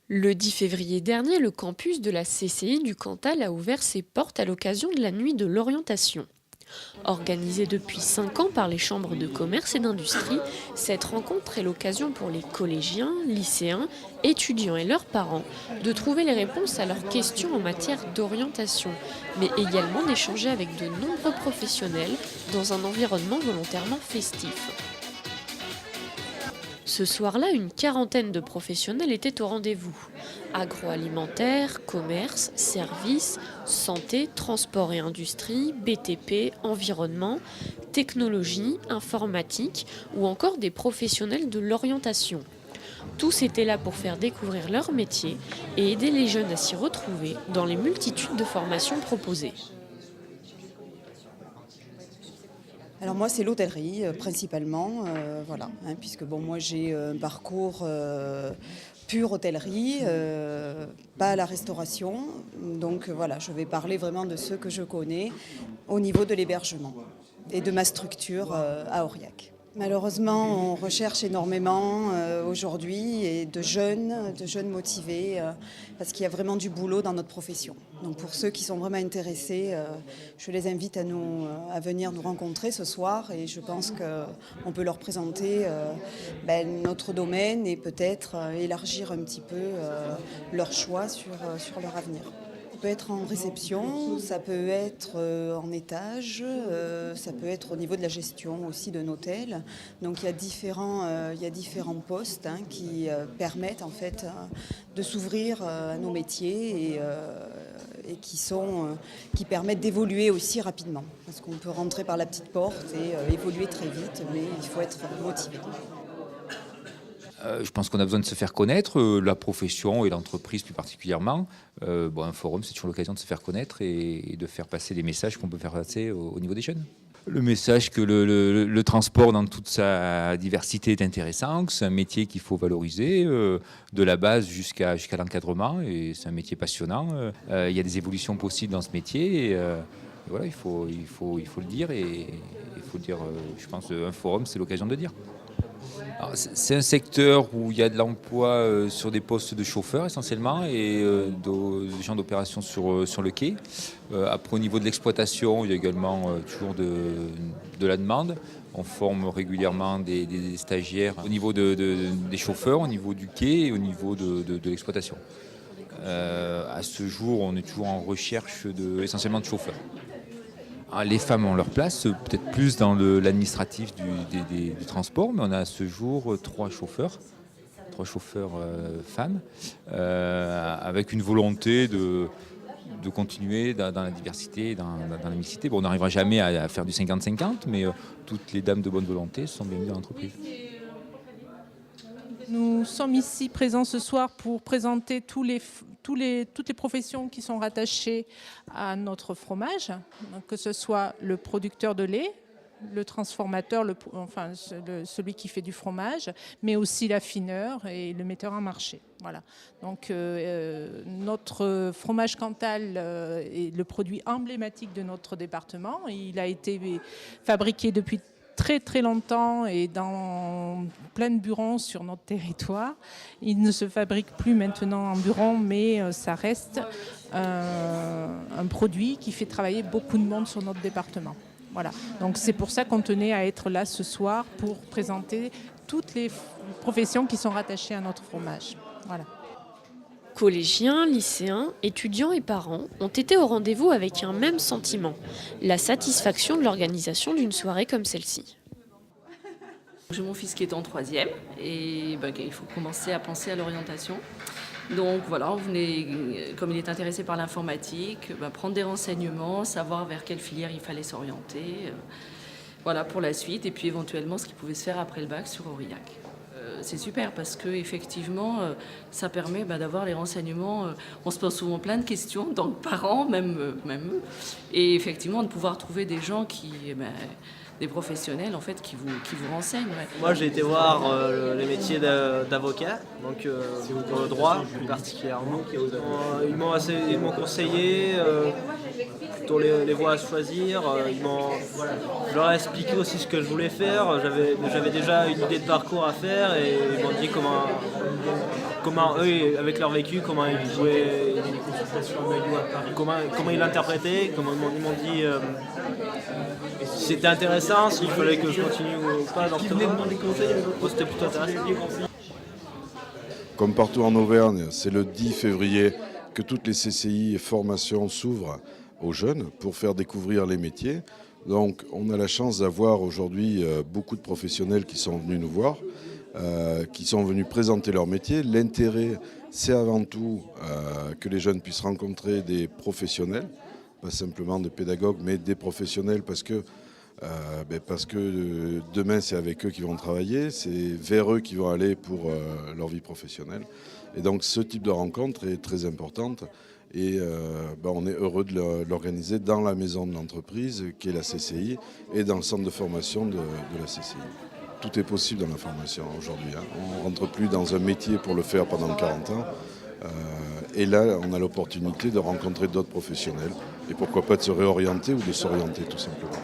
Le 10 février dernier, le campus de la CCI du Cantal a ouvert ses portes à l'occasion de la nuit de l'orientation. Organisée depuis 5 ans par les chambres de commerce et d'industrie, cette rencontre est l'occasion pour les collégiens, lycéens, étudiants et leurs parents de trouver les réponses à leurs questions en matière d'orientation, mais également d'échanger avec de nombreux professionnels dans un environnement volontairement festif. Ce soir-là, une quarantaine de professionnels étaient au rendez-vous. Agroalimentaire, commerce, services, santé, transport et industrie, BTP, environnement, technologie, informatique ou encore des professionnels de l'orientation. Tous étaient là pour faire découvrir leur métier et aider les jeunes à s'y retrouver dans les multitudes de formations proposées. Alors moi, c'est l'hôtellerie principalement, voilà, puisque bon, moi j'ai un parcours pur hôtellerie, pas à la restauration. Donc voilà, je vais parler vraiment de ce que je connais au niveau de l'hébergement et de ma structure à Aurillac. Malheureusement, on recherche énormément aujourd'hui et de jeunes motivés, parce qu'il y a vraiment du boulot dans notre profession. Donc pour ceux qui sont vraiment intéressés, je les invite à venir nous rencontrer ce soir et je pense qu'on peut leur présenter notre domaine et peut-être élargir un petit peu leur choix sur leur avenir. Ça peut être en réception, ça peut être en étage, ça peut être au niveau de la gestion aussi d'un hôtel. Donc il y a différents postes qui permettent en fait de s'ouvrir à nos métiers et qui permettent d'évoluer aussi rapidement. Parce qu'on peut rentrer par la petite porte et évoluer très vite, mais il faut être motivé. Je pense qu'on a besoin de se faire connaître, la profession et l'entreprise plus particulièrement. Un forum, c'est toujours l'occasion de se faire connaître et de faire passer les messages qu'on peut faire passer au niveau des jeunes. Le message que le transport dans toute sa diversité est intéressant, que c'est un métier qu'il faut valoriser, de la base jusqu'à l'encadrement, et c'est un métier passionnant. Il y a des évolutions possibles dans ce métier, et voilà, il faut le dire, et il faut dire, je pense, un forum, c'est l'occasion de le dire. Alors, c'est un secteur où il y a de l'emploi sur des postes de chauffeurs essentiellement et de gens d'opération sur le quai. Après, au niveau de l'exploitation, il y a également toujours de la demande. On forme régulièrement des stagiaires au niveau des chauffeurs, au niveau du quai et au niveau de l'exploitation. À ce jour, on est toujours en recherche essentiellement de chauffeurs. Les femmes ont leur place, peut-être plus dans l'administratif du transport, mais on a à ce jour trois chauffeurs femmes, avec une volonté de continuer dans la diversité, dans la mixité. Bon, on n'arrivera jamais à faire du 50-50, mais toutes les dames de bonne volonté sont bienvenues dans l'entreprise. Nous sommes ici présents ce soir pour présenter toutes les professions qui sont rattachées à notre fromage, donc que ce soit le producteur de lait, le transformateur, celui qui fait du fromage, mais aussi l'affineur et le metteur en marché. Voilà. Donc notre fromage Cantal est le produit emblématique de notre département. Il a été fabriqué depuis très très longtemps et dans plein de burons sur notre territoire. Il ne se fabrique plus maintenant en buron, mais ça reste un produit qui fait travailler beaucoup de monde sur notre département. Voilà. Donc c'est pour ça qu'on tenait à être là ce soir pour présenter toutes les professions qui sont rattachées à notre fromage. Voilà. Collégiens, lycéens, étudiants et parents ont été au rendez-vous avec un même sentiment, la satisfaction de l'organisation d'une soirée comme celle-ci. J'ai mon fils qui est en 3e et il faut commencer à penser à l'orientation. Donc voilà, on venait, comme il est intéressé par l'informatique, prendre des renseignements, savoir vers quelle filière il fallait s'orienter, voilà, pour la suite, et puis éventuellement ce qui pouvait se faire après le bac sur Aurillac. C'est super parce que effectivement, ça permet d'avoir les renseignements. On se pose souvent plein de questions, en tant que parents, même eux, et effectivement de pouvoir trouver des gens des professionnels en fait qui vous renseignent. Ouais. Moi j'ai été voir les métiers d'avocat, donc dans le droit plus particulièrement. Ils m'ont conseillé pour les voies à choisir. Je leur ai expliqué aussi ce que je voulais faire. J'avais déjà une idée de parcours à faire et ils m'ont dit comment eux, avec leur vécu, comment ils jouaient, comment ils l'interprétaient, comment ils m'ont dit si c'était intéressant, s'il fallait que je continue ou pas dans ce domaine. C'était plutôt intéressant. Comme partout en Auvergne, c'est le 10 février que toutes les CCI et formations s'ouvrent aux jeunes pour faire découvrir les métiers. Donc on a la chance d'avoir aujourd'hui beaucoup de professionnels qui sont venus nous voir, qui sont venus présenter leur métier. L'intérêt, c'est avant tout que les jeunes puissent rencontrer des professionnels, pas simplement des pédagogues, mais des professionnels parce que demain c'est avec eux qu'ils vont travailler, c'est vers eux qu'ils vont aller pour leur vie professionnelle. Et donc ce type de rencontre est très importante et on est heureux de l'organiser dans la maison de l'entreprise qui est la CCI et dans le centre de formation de la CCI. Tout est possible dans la formation aujourd'hui. On ne rentre plus dans un métier pour le faire pendant 40 ans. Et là, on a l'opportunité de rencontrer d'autres professionnels et pourquoi pas de se réorienter ou de s'orienter tout simplement.